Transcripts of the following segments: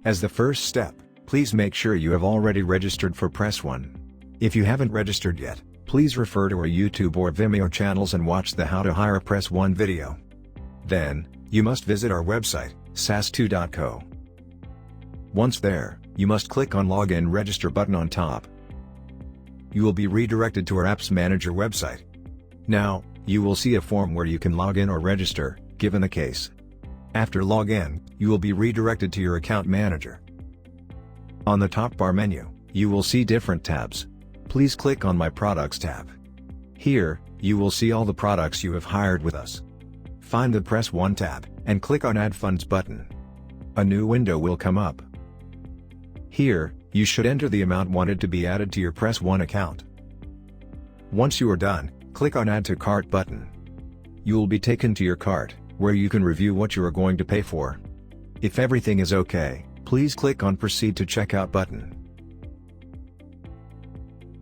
As the first step, please make sure you have already registered for PressOne. If you haven't registered yet, please refer to our YouTube or Vimeo channels and watch the How to Hire a PressOne video. Then, you must visit our website, sas2.co. Once there, you must click on Login Register button on top. You will be redirected to our Apps Manager website. Now, you will see a form where you can log in or register, given the case. After login, you will be redirected to your account manager. On the top bar menu, you will see different tabs. Please click on My Products tab. Here, you will see all the products you have hired with us. Find the PressOne tab, and click on Add Funds button. A new window will come up. Here, you should enter the amount wanted to be added to your PressOne account. Once you are done, click on Add to Cart button. You will be taken to your cart, where you can review what you are going to pay for. If everything is okay, please click on Proceed to Checkout button.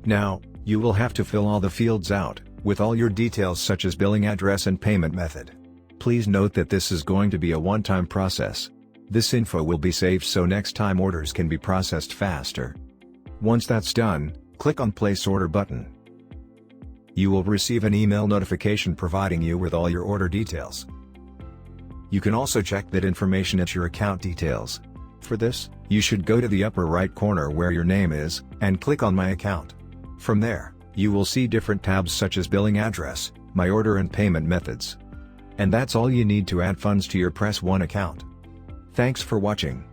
Now, you will have to fill all the fields out, with all your details such as billing address and payment method. Please note that this is going to be a one-time process. This info will be saved so next time orders can be processed faster. Once that's done, click on Place Order button. You will receive an email notification providing you with all your order details. You can also check that information at your account details. For this, you should go to the upper right corner where your name is, and click on My Account. From there, you will see different tabs such as Billing Address, My Order and Payment Methods. And that's all you need to add funds to your PressOne account. Thanks for watching.